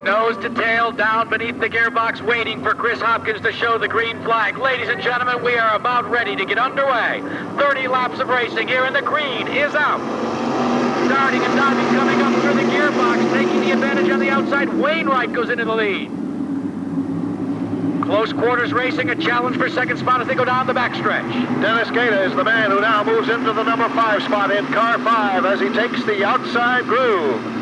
Nose to tail, down beneath the gearbox, waiting for Chris Hopkins to show the green flag. Ladies and gentlemen, we are about ready to get underway. 30 laps of racing here, and the green is out. Starting and diving, coming up through the gearbox, taking the advantage on the outside. Wainwright goes into the lead. Close quarters racing, a challenge for second spot as they go down the backstretch. Dennis Gaeta is the man who now moves into the number 5 spot in car 5 as he takes the outside groove.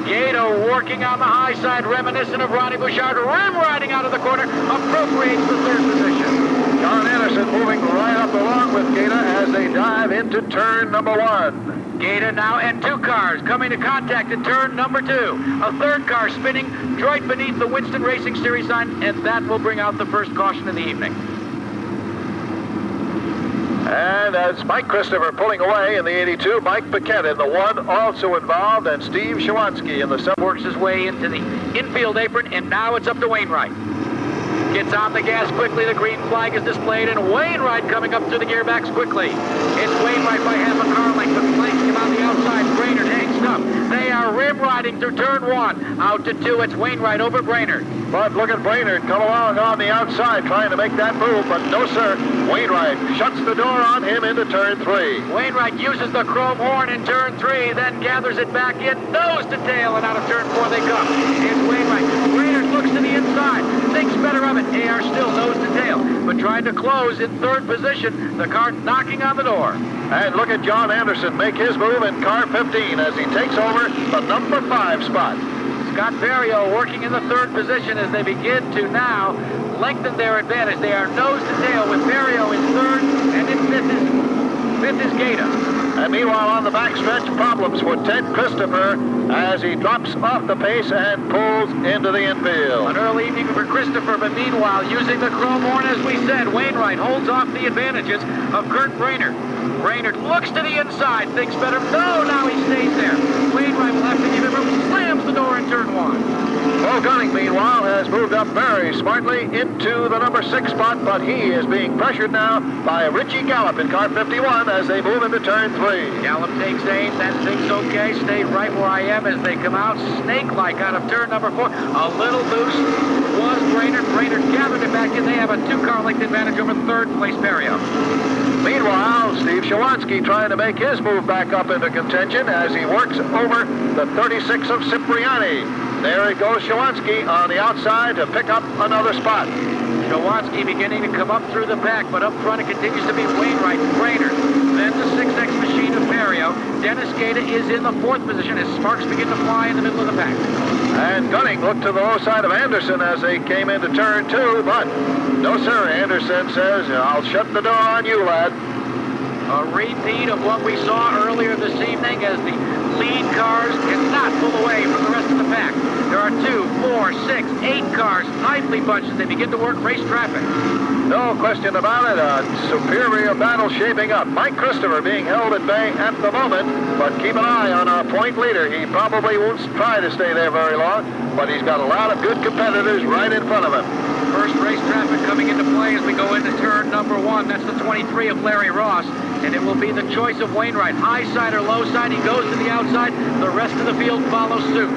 Gaeta working on the high side, reminiscent of Ronnie Bouchard, rim riding out of the corner, appropriates the 3rd position. John Anderson moving right up along with Gaeta as they dive into turn number 1. Gaeta now and 2 cars coming to contact at turn number 2. A 3rd car spinning right beneath the Winston Racing Series sign, and that will bring out the first caution in the evening. And as Mike Christopher pulling away in the 82, Mike Paquette in the 1 also involved, and Steve Shawansky in the 7. Works his way into the infield apron, and now it's up to Wainwright. Gets on the gas quickly, the green flag is displayed, and Wainwright coming up through the gearbox quickly. It's Wainwright by half a car length, but flanking him on the outside. Brainerd hangs up. They are rim riding through turn 1. Out to 2, it's Wainwright over Brainerd. But look at Brainerd come along on the outside trying to make that move, but no sir. Wainwright shuts the door on him into turn 3. Wainwright uses the chrome horn in turn 3, then gathers it back in, nose to tail, and out of turn 4 they come. It's Wainwright. Brainerd looks to the inside, thinks better of it. They are still nose to tail, but trying to close in 3rd position. The car knocking on the door. And look at John Anderson make his move in car 15 as he takes over the number 5 spot. Scott Barrio working in the 3rd position as they begin to now lengthen their advantage. They are nose to tail with Barrio in 3rd, and in 5th is Gaeta. And meanwhile on the backstretch, problems for Ted Christopher as he drops off the pace and pulls into the infield. An early evening for Christopher, but meanwhile, using the chrome horn, as we said, Wainwright holds off the advantages of Kurt Brainerd. Brainerd looks to the inside, thinks better. No, now he stays there. Wainwright will have to give him room, slams the door in turn 1. Bo Gunning, meanwhile, has moved up very smartly into the number 6 spot, but he is being pressured now by Richie Gallup in car 51 as they move into turn 3. Gallup takes aim, then thinks okay, stayed right where I am as they come out, snake-like out of turn number 4. A little loose was Brainerd. Brainerd gathered it back in. They have a 2-car length advantage over 3rd place Barrio. Meanwhile, Steve Shawansky trying to make his move back up into contention as he works over the 36 of Cipriani. There it goes, Shawansky on the outside to pick up another spot. Shawansky beginning to come up through the back, but up front it continues to be Wainwright and Brainerd. Then the 6X machine of Barrio. Dennis Gaeta is in the 4th position as sparks begin to fly in the middle of the pack. And Gunning looked to the low side of Anderson as they came into turn 2, but no sir, Anderson says, I'll shut the door on you, lad. A repeat of what we saw earlier this evening as the lead cars cannot pull away from the rest of the pack. There are 2, 4, 6, 8 cars tightly bunched as they begin to work race traffic. No question about it, a superior battle shaping up. Mike Christopher being held at bay at the moment, but keep an eye on our point leader. He probably won't try to stay there very long, but he's got a lot of good competitors right in front of him. First race traffic coming into play as we go into turn number 1. That's the 23 of Larry Ross, and it will be the choice of Wainwright. High side or low side, he goes to the outside. The rest of the field follows suit.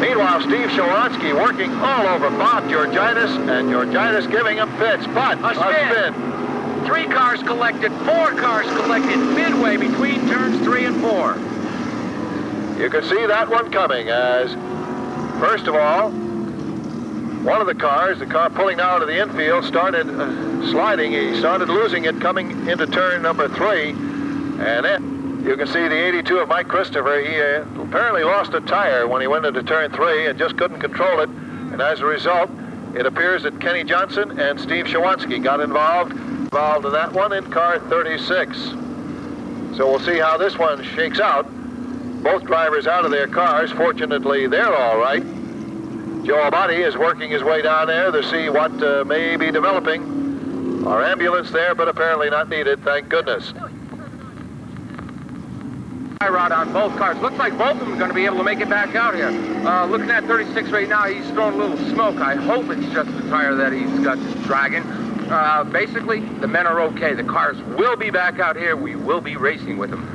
Meanwhile, Steve Shawansky working all over Bob Georgitis, and Georgitis giving him fits, but a spin. 3 cars collected, 4 cars collected, midway between turns 3 and 4. You can see that one coming as, first of all, one of the cars, the car pulling out of the infield, started sliding. He started losing it coming into turn number 3, and then you can see the 82 of Mike Christopher. He apparently lost a tire when he went into turn 3 and just couldn't control it. And as a result, it appears that Kenny Johnson and Steve Shawansky got involved in that one in car 36. So we'll see how this one shakes out. Both drivers out of their cars. Fortunately, they're all right. Joe Abadi is working his way down there to see what may be developing. Our ambulance there, but apparently not needed, thank goodness. Rod on both cars. Looks like both of them are going to be able to make it back out here. Looking at 36 right now, he's throwing a little smoke. I hope it's just the tire that he's got dragging. Basically, the men are okay. The cars will be back out here. We will be racing with them.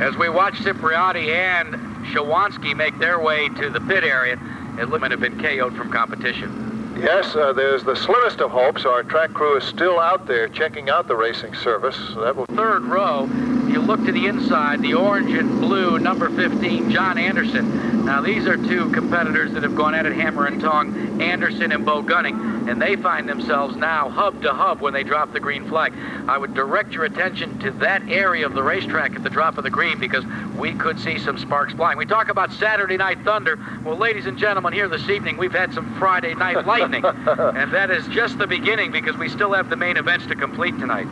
As we watch Cipriani and Shawanski make their way to the pit area. It would have been KO'd from competition. Yes, there's the slimmest of hopes. Our track crew is still out there checking out the racing service. That will... Third row, you look to the inside, the orange and blue, number 15, John Anderson. Now, these are two competitors that have gone at it hammer and tong, Anderson and Bo Gunning, and they find themselves now hub to hub when they drop the green flag. I would direct your attention to that area of the racetrack at the drop of the green, because we could see some sparks flying. We talk about Saturday night thunder. Well, ladies and gentlemen, here this evening, we've had some Friday night lightning, and that is just the beginning, because we still have the main events to complete tonight.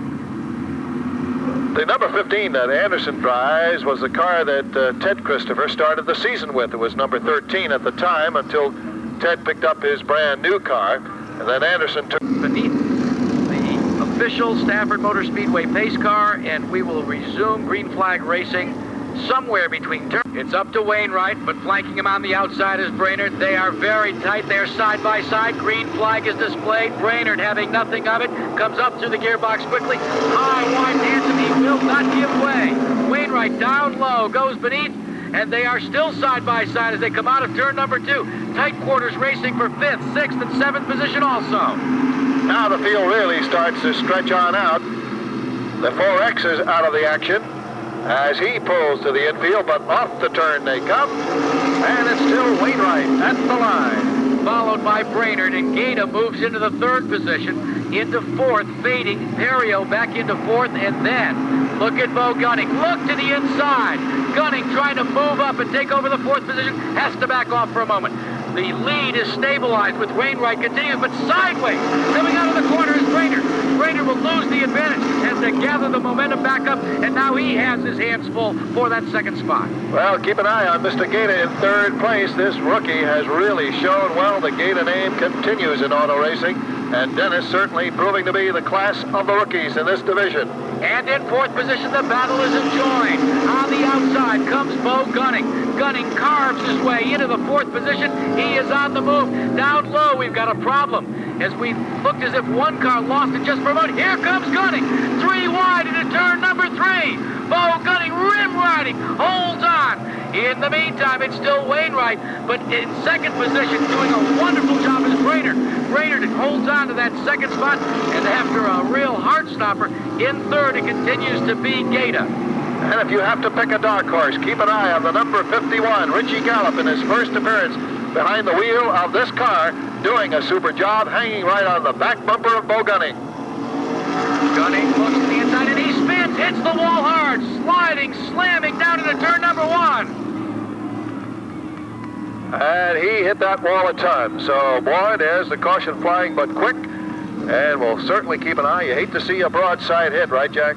The number 15 that Anderson drives was the car that Ted Christopher started the season with. It was number 13 at the time until Ted picked up his brand new car, and then Anderson took... Beneath the official Stafford Motor Speedway pace car, and we will resume green flag racing somewhere between turns. It's up to Wainwright, but flanking him on the outside is Brainerd. They are very tight. They're side by side. Green flag is displayed. Brainerd, having nothing of it, comes up through the gearbox quickly. High, wide, handsome. He will not give way. Wainwright down low, goes beneath, and they are still side by side as they come out of turn number 2. Tight quarters racing for 5th, 6th, and 7th position also. Now the field really starts to stretch on out. The 4X is out of the action as he pulls to the infield, but off the turn they come, and it's still Wainwright at the line. Followed by Brainerd, and Gaeta moves into the 3rd position, into 4th, fading. Perio back into 4th, and then look at Bo Gunning. Look to the inside. Gunning trying to move up and take over the 4th position, has to back off for a moment. The lead is stabilized with Wainwright continuing, but sideways. Coming out of the corner is Brainerd. Brainerd will lose the advantage as they gather the momentum back up, and now he has his hands full for that 2nd spot. Well, keep an eye on Mr. Gaeta in 3rd place. This rookie has really shown well. The Gaeta name continues in auto racing, and Dennis certainly proving to be the class of the rookies in this division. And in 4th position, the battle is enjoined. On the outside comes Bo Gunning. Gunning carves his way into the 4th position. He is on the move. Down low, we've got a problem. As we looked as if one car lost it just for a moment. Here comes Gunning. 3 wide into turn number 3. Bo Gunning rim riding, holds on. In the meantime, it's still Wainwright, but in 2nd position, doing a wonderful job is Brainerd. Brainerd holds on to that 2nd spot, and after a real heart stopper, in 3rd, it continues to be Gaeta. And if you have to pick a dark horse, keep an eye on the number 51, Richie Gallup, in his first appearance behind the wheel of this car, doing a super job, hanging right on the back bumper of Bo Gunning. Gunning looks to the inside, and he spins, hits the wall hard, sliding, slamming down into turn number 1. And he hit that wall a ton. So, boy, there's the caution flying but quick, and we'll certainly keep an eye. You hate to see a broadside hit, right, Jack?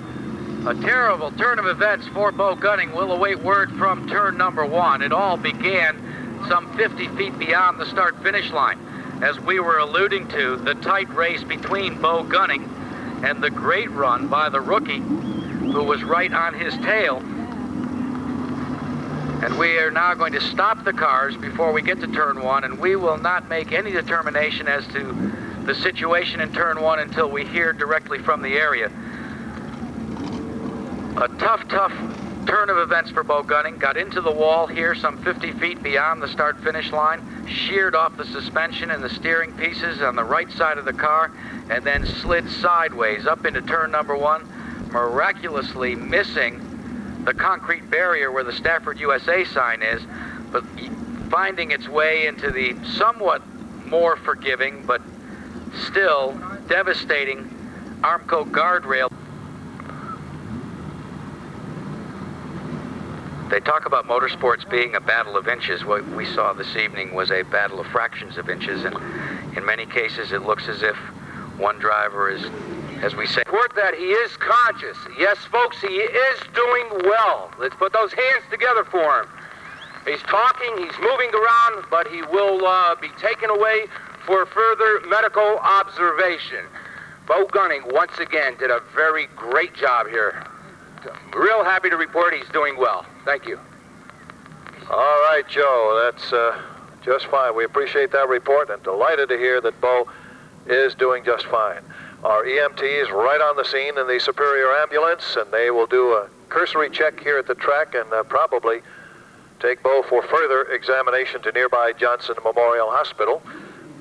A terrible turn of events for Bo Gunning. We'll await word from turn number 1. It all began some 50 feet beyond the start-finish line. As we were alluding to, the tight race between Bo Gunning and the great run by the rookie, who was right on his tail. And we are now going to stop the cars before we get to turn 1, and we will not make any determination as to the situation in turn 1 until we hear directly from the area. A tough turn of events for Bo Gunning. Got into the wall here some 50 feet beyond the start-finish line, sheared off the suspension and the steering pieces on the right side of the car, and then slid sideways up into turn number 1, miraculously missing the concrete barrier where the Stafford USA sign is, but finding its way into the somewhat more forgiving but still devastating Armco guardrail. They talk about motorsports being a battle of inches. What we saw this evening was a battle of fractions of inches, and in many cases it looks as if one driver is, as we say, Report that he is conscious. Yes, folks, he is doing well. Let's put those hands together for him. He's talking, he's moving around, but he will be taken away for further medical observation. Bo Gunning, once again, did a very great job here. Real happy to report he's doing well. Thank you. All right, Joe, that's just fine. We appreciate that report and delighted to hear that Bo is doing just fine. Our EMT is right on the scene in the Superior ambulance, and they will do a cursory check here at the track and probably take Bo for further examination to nearby Johnson Memorial Hospital.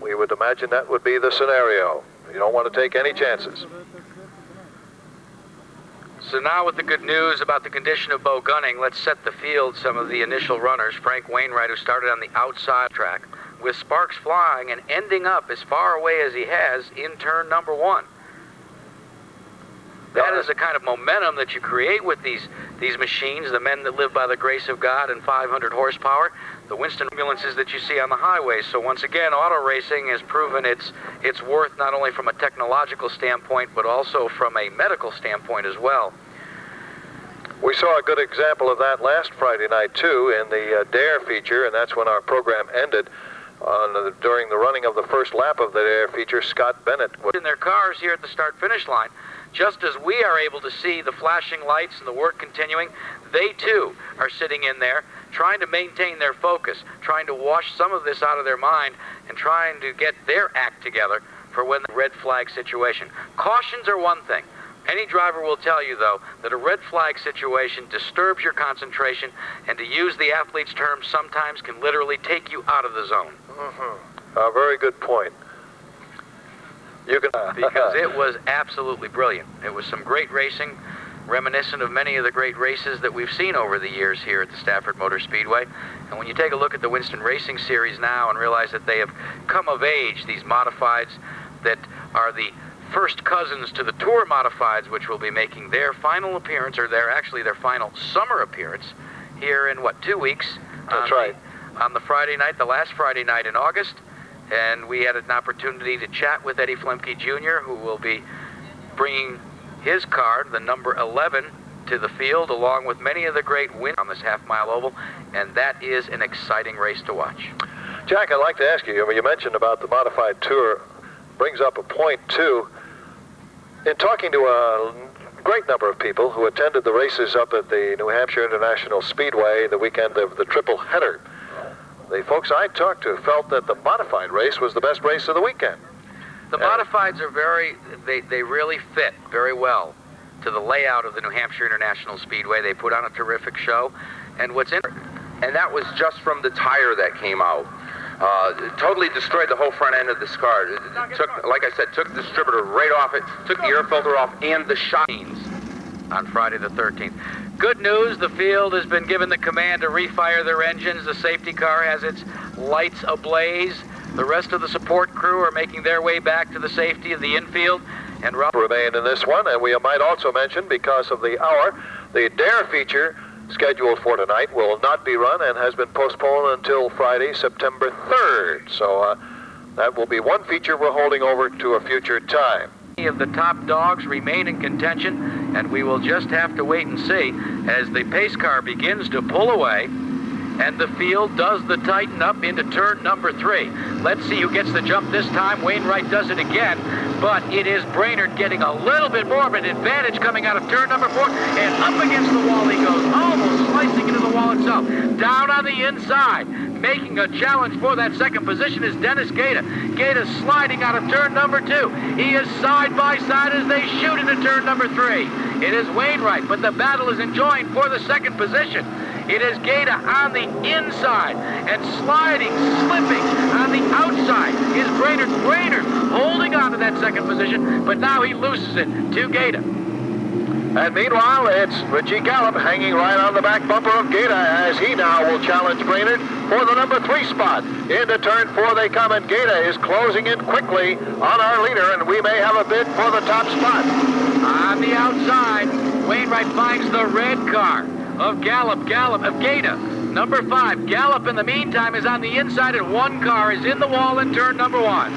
We would imagine that would be the scenario. You don't want to take any chances. So now with the good news about the condition of Bo Gunning, let's set the field some of the initial runners. Frank Wainwright, who started on the outside track, with sparks flying and ending up as far away as he has in turn number 1. That is the kind of momentum that you create with these machines, the men that live by the grace of God and 500 horsepower, the Winston ambulances that you see on the highways. So once again, auto racing has proven its worth not only from a technological standpoint, but also from a medical standpoint as well. We saw a good example of that last Friday night, too, in the Dare feature, and that's when our program ended. During the running of the first lap of the Dare feature, Scott Bennett was in their cars here at the start-finish line. Just as we are able to see the flashing lights and the work continuing, they too are sitting in there trying to maintain their focus, trying to wash some of this out of their mind, and trying to get their act together for when the red flag situation. Cautions are one thing. Any driver will tell you, though, that a red flag situation disturbs your concentration, and to use the athlete's term, sometimes can literally take you out of the zone. A very good point. You can because it was absolutely brilliant. It was some great racing, reminiscent of many of the great races that we've seen over the years here at the Stafford Motor Speedway. And when you take a look at the Winston Racing Series now and realize that they have come of age, these modifieds that are the first cousins to the Tour modifieds, which will be making their final appearance, or their final summer appearance here in, 2 weeks? That's right. On the Friday night, the last Friday night in August. And we had an opportunity to chat with Eddie Flemke Jr., who will be bringing his car, the number 11, to the field, along with many of the great wins on this half-mile oval, and that is an exciting race to watch. Jack, I'd like to ask you, you mentioned about the modified tour, brings up a point, too. In talking to a great number of people who attended the races up at the New Hampshire International Speedway the weekend of the triple header, the folks I talked to felt that the modified race was the best race of the weekend. The modifieds are they really fit very well to the layout of the New Hampshire International Speedway. They put on a terrific show. And and that was just from the tire that came out. It totally destroyed the whole front end of this car. It took, like I said, took the distributor right off it, took the air filter off, and the shines on Friday the 13th. Good news, the field has been given the command to refire their engines. The safety car has its lights ablaze. The rest of the support crew are making their way back to the safety of the infield. And remain in this one, and we might also mention, because of the hour, the Dare feature scheduled for tonight will not be run and has been postponed until Friday, September 3rd. So that will be one feature we're holding over to a future time. Of the top dogs remain in contention, and we will just have to wait and see as the pace car begins to pull away and the field does the tighten up into turn number 3. Let's see who gets the jump this time. Wainwright does it again, but it is Brainerd getting a little bit more of an advantage coming out of turn number 4, and up against the wall he goes, almost slicing into the wall itself. Down on the inside, making a challenge for that second position is Dennis Gaeta. Gaeta sliding out of turn number 2. He is side by side as they shoot into turn number 3. It is Wainwright, but the battle is enjoined for the second position. It is Gaeta on the inside, and sliding, slipping on the outside is Brainerd. Brainerd holding on to that second position, but now he loses it to Gaeta. And meanwhile, it's Richie Gallup hanging right on the back bumper of Gaeta as he now will challenge Brainerd for the number 3 spot. Into turn 4 they come, and Gaeta is closing in quickly on our leader, and we may have a bid for the top spot. On the outside, Wainwright finds the red car of of Gaeta. Number 5, Gallup in the meantime is on the inside, and one car is in the wall in turn number 1.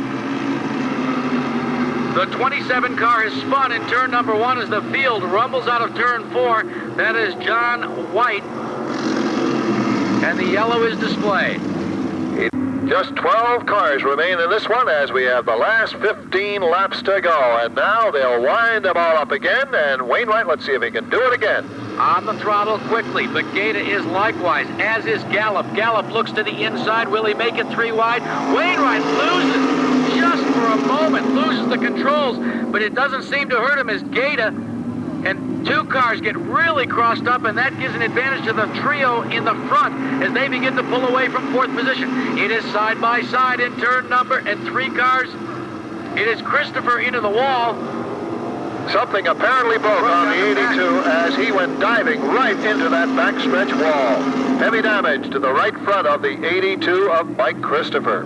The 27 car has spun in turn number 1 as the field rumbles out of turn 4. That is John White, and the yellow is displayed. Just 12 cars remain in this one as we have the last 15 laps to go. And now they'll wind them all up again, and Wainwright, let's see if he can do it again. On the throttle quickly, but Gaeta is likewise, as is Gallup. Gallup looks to the inside. Will he make it 3 wide? Wainwright loses just for a moment, loses the controls, but it doesn't seem to hurt him as Gaeta and Two cars get really crossed up, and that gives an advantage to the trio in the front as they begin to pull away from fourth position. It is side by side in turn number, and 3 cars. It is Christopher into the wall. Something apparently broke on the 82 as he went diving right into that backstretch wall. Heavy damage to the right front of the 82 of Mike Christopher.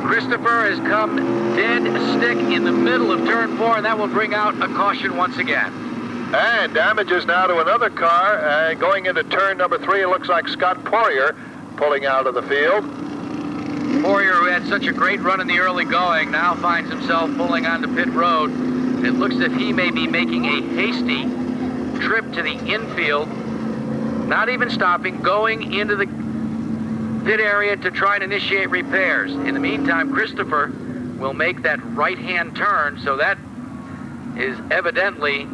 Christopher has come dead stick in the middle of turn 4, and that will bring out a caution once again. And damages now to another car, and going into turn number 3, it looks like Scott Poirier pulling out of the field. Poirier, who had such a great run in the early going, now finds himself pulling onto pit road. It looks as if he may be making a hasty trip to the infield, not even stopping, going into the pit area to try and initiate repairs. In the meantime, Christopher will make that right-hand turn, so that is evidently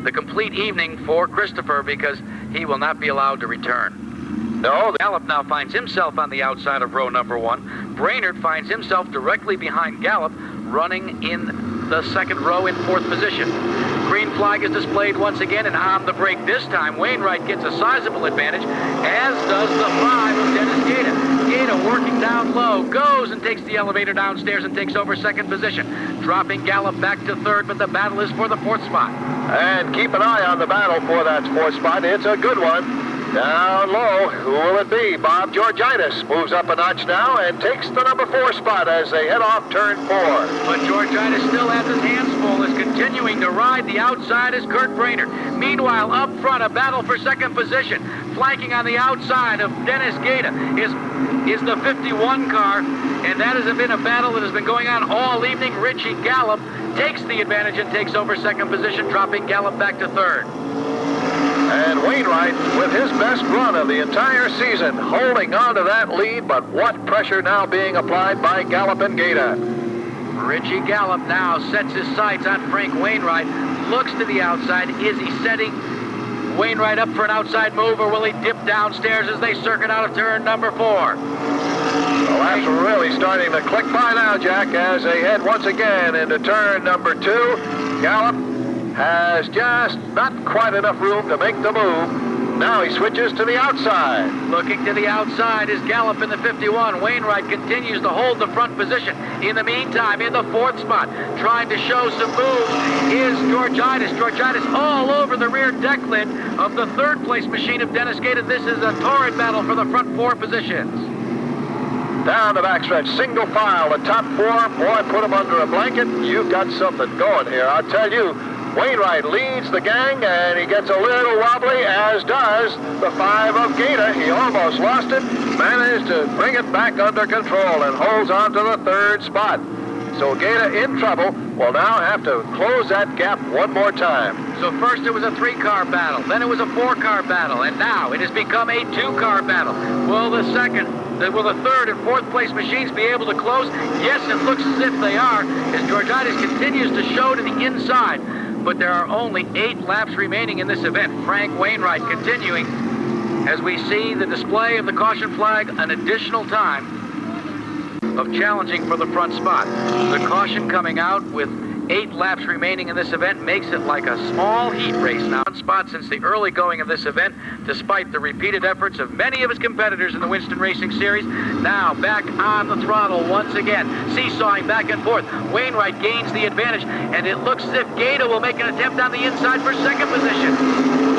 the complete evening for Christopher because he will not be allowed to return. No. Gallup now finds himself on the outside of row number 1. Brainerd finds himself directly behind Gallup, running in the second row in fourth position. Green flag is displayed once again, and on the break this time, Wainwright gets a sizable advantage, as does the 5 of Dennis Gaeta. Gaeta working down low, goes and takes the elevator downstairs and takes over second position, dropping Gallup back to third, but the battle is for the 4th spot. And keep an eye on the battle for that 4th spot. It's a good one. Down low, who will it be? Bob Georgitis moves up a notch now and takes the number 4 spot as they head off turn 4. But Georgitis still has his hands full, is continuing to ride. The outside is Kurt Brainerd. Meanwhile, up front, a battle for second position. Flanking on the outside of Dennis Gaeta is the 51 car, and that has been a battle that has been going on all evening. Richie Gallup takes the advantage and takes over second position, dropping Gallup back to third. And Wainwright, with his best run of the entire season, holding on to that lead, but what pressure now being applied by Gallup and Gaeta. Richie Gallup now sets his sights on Frank Wainwright, looks to the outside. Is he setting Wainwright up for an outside move, or will he dip downstairs as they circuit out of turn number 4? Well, that's really starting to click by now, Jack, as they head once again into turn number 2. Gallup has just not quite enough room to make the move. Now he switches to the outside. Looking to the outside is Gallup in the 51. Wainwright continues to hold the front position. In the meantime, in the 4th spot, trying to show some moves, is Georgitis. Georgitis all over the rear deck lid of the 3rd place machine of Dennis Gaeta. This is a torrid battle for the front 4 positions. Down the backstretch, single file, the top 4. Boy, put them under a blanket. You've got something going here, I'll tell you. Wainwright leads the gang, and he gets a little wobbly, as does the 5 of Gaeta. He almost lost it, managed to bring it back under control, and holds on to the 3rd spot. So Gaeta in trouble will now have to close that gap one more time. So first it was a 3-car battle, then it was a 4-car battle, and now it has become a 2-car battle. Will the 3rd and 4th place machines be able to close? Yes, it looks as if they are, as Georgitis continues to show to the inside. But there are only 8 laps remaining in this event. Frank Wainwright continuing as we see the display of the caution flag, an additional time of challenging for the front spot. The caution coming out with 8 laps remaining in this event makes it like a small heat race now. One spot since the early going of this event, despite the repeated efforts of many of his competitors in the Winston Racing Series. Now back on the throttle once again, seesawing back and forth. Wainwright gains the advantage, and it looks as if Gaeta will make an attempt on the inside for second position.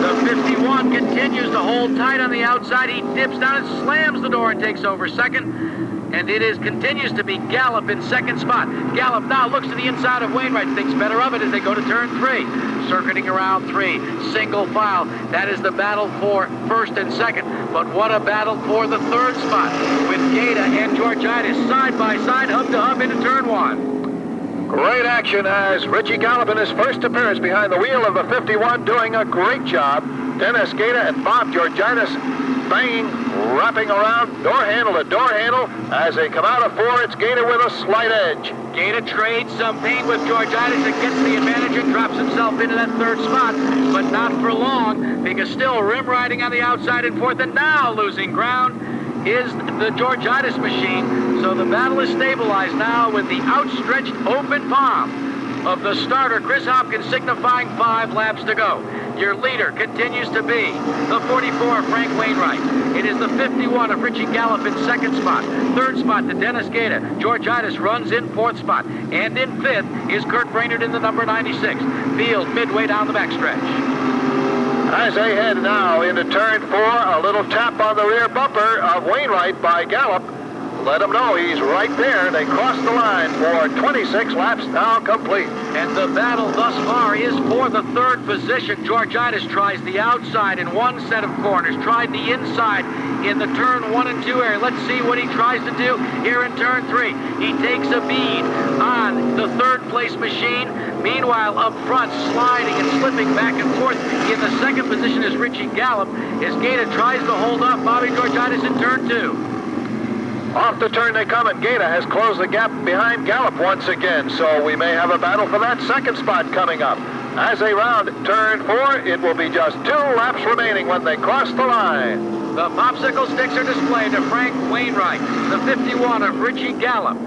The 51 continues to hold tight on the outside. He dips down and slams the door and takes over second. And it continues to be Gallup in second spot. Gallup now looks to the inside of Wainwright, thinks better of it as they go to turn 3. Circuiting around 3, single file. That is the battle for first and second. But what a battle for the 3rd spot, with Gaeta and Georgitis side by side, hub to hub into turn 1. Great action as Richie Gallup in his first appearance behind the wheel of the 51 doing a great job. Dennis Gaeta and Bob Georgitis banging, wrapping around door handle to door handle. As they come out of 4, it's Gaeta with a slight edge. Gaeta trades some paint with Georgitis and gets the advantage and drops himself into that 3rd spot, but not for long, because still rim riding on the outside in 4th, and now losing ground is the Georgitis machine. So the battle is stabilized now with the outstretched open palm of the starter, Chris Hopkins, signifying 5 laps to go. Your leader continues to be the 44, Frank Wainwright. It is the 51 of Richie Gallup in 2nd spot. 3rd spot to Dennis Gaeta. Georgiadis runs in 4th spot. And in 5th is Kurt Brainerd in the number 96. Field midway down the backstretch. As they head now into turn 4, a little tap on the rear bumper of Wainwright by Gallup. Let him know he's right there. They cross the line for 26 laps now complete. And the battle thus far is for the 3rd position. Georgiadis tries the outside in one set of corners, tried the inside in the turn 1 and 2 area. Let's see what he tries to do here in turn 3. He takes a bead on the 3rd place machine. Meanwhile, up front, sliding and slipping back and forth in the 2nd position is Richie Gallup as Gaeta tries to hold off Bobby Georgiadis in turn 2. Off the turn they come, and Gaeta has closed the gap behind Gallup once again, so we may have a battle for that 2nd spot coming up. As they round turn 4, it will be just 2 laps remaining when they cross the line. The popsicle sticks are displayed to Frank Wainwright, the 51 of Richie Gallup,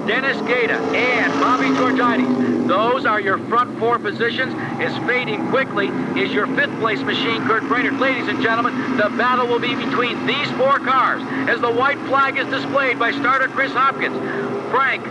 Dennis Gaeta, and Bobby Georgiadis. Those are your front 4 positions. As fading quickly is your 5th place machine, Kurt Brainerd. Ladies and gentlemen, the battle will be between these 4 cars as the white flag is displayed by starter Chris Hopkins. Frank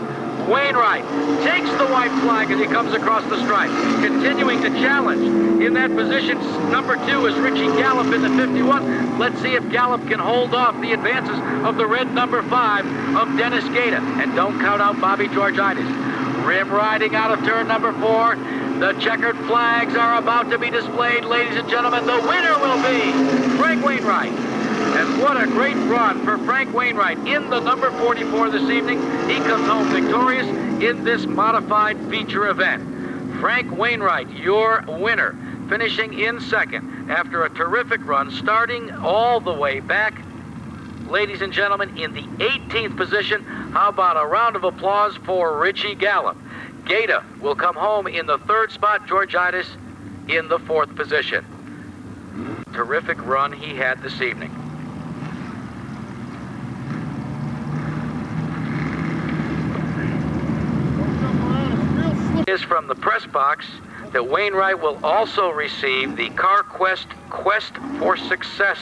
Wainwright takes the white flag as he comes across the stripe. Continuing to challenge in that position, number 2 is Richie Gallup in the 51. Let's see if Gallup can hold off the advances of the red number 5 of Dennis Gaeta. And don't count out Bobby Georgiadis. Rim riding out of turn number 4. The checkered flags are about to be displayed. Ladies and gentlemen, the winner will be Frank Wainwright. And what a great run for Frank Wainwright in the number 44 this evening. He comes home victorious in this modified feature event. Frank Wainwright, your winner, finishing in 2nd after a terrific run, starting all the way back. Ladies and gentlemen, in the 18th position, how about a round of applause for Richie Gallup? Gaeta will come home in the 3rd spot, Georgiadis in the 4th position. Terrific run he had this evening. Is from the press box that Wainwright will also receive the CarQuest Quest for Success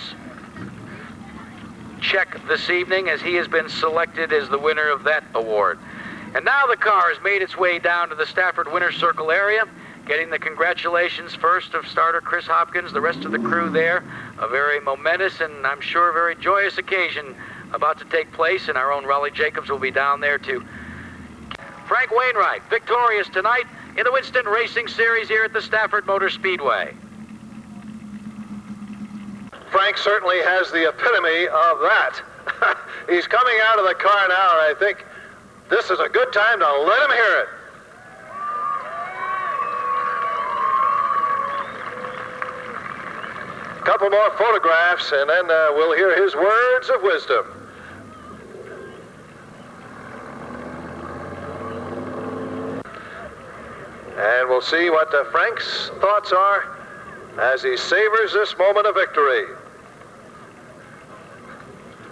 check this evening, as he has been selected as the winner of that award. And now the car has made its way down to the Stafford Winner's Circle area, getting the congratulations first of starter Chris Hopkins, the rest of the crew there. A very momentous and I'm sure very joyous occasion about to take place, and our own Raleigh Jacobs will be down there too. Frank Wainwright, victorious tonight in the Winston Racing Series here at the Stafford Motor Speedway. Frank certainly has the epitome of that. He's coming out of the car now, and I think this is a good time to let him hear it. A couple more photographs, and then we'll hear his words of wisdom. And we'll see what Frank's thoughts are as he savors this moment of victory.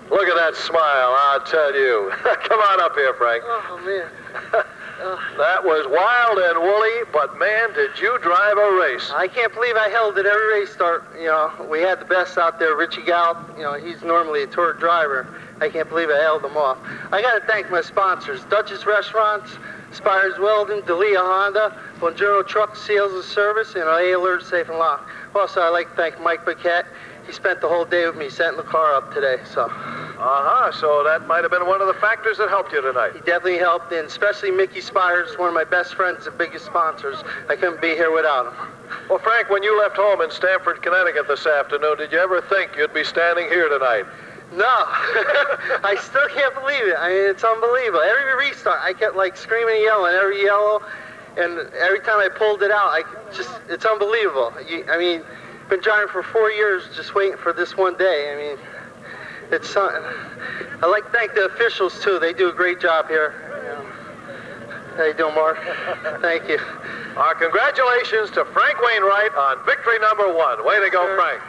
Look at that smile, I'll tell you. Come on up here, Frank. Oh, man. That was wild and woolly, but man, did you drive a race. I can't believe I held it every race start. You know, we had the best out there. Richie Gallup, you know, he's normally a tour driver. I can't believe I held them off. I got to thank my sponsors, Dutch's Restaurants, Spires Welding, Delia Honda, Bonjoro Truck Sales and Service, and A Alert Safe and Lock. Also, I'd like to thank Mike Paquette. He spent the whole day with me setting the car up today, so. So that might have been one of the factors that helped you tonight. He definitely helped, and especially Mickey Spires, one of my best friends and biggest sponsors. I couldn't be here without him. Well, Frank, when you left home in Stamford, Connecticut this afternoon, did you ever think you'd be standing here tonight? No, I still can't believe it. I mean, it's unbelievable. Every restart, I kept like screaming and yelling, every yellow, and every time I pulled it out, it's unbelievable. I mean, been driving for 4 years, just waiting for this one day. I mean, it's something. I'd like to thank the officials too. They do a great job here. How you doing, Mark? Thank you. Our congratulations to Frank Wainwright on victory number 1. Way to go, Frank.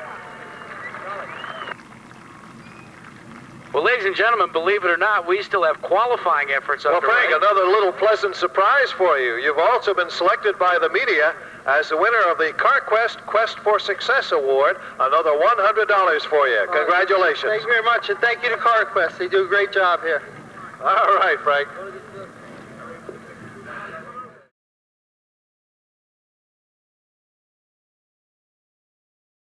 Well, Well, ladies and gentlemen, believe it or not, we still have qualifying efforts Well, underway. Frank, another little pleasant surprise for you. You've also been selected by the media as the winner of the CarQuest Quest for Success Award. Another $100 for you. Congratulations. Thank you very much, and thank you to CarQuest. They do a great job here. All right, Frank.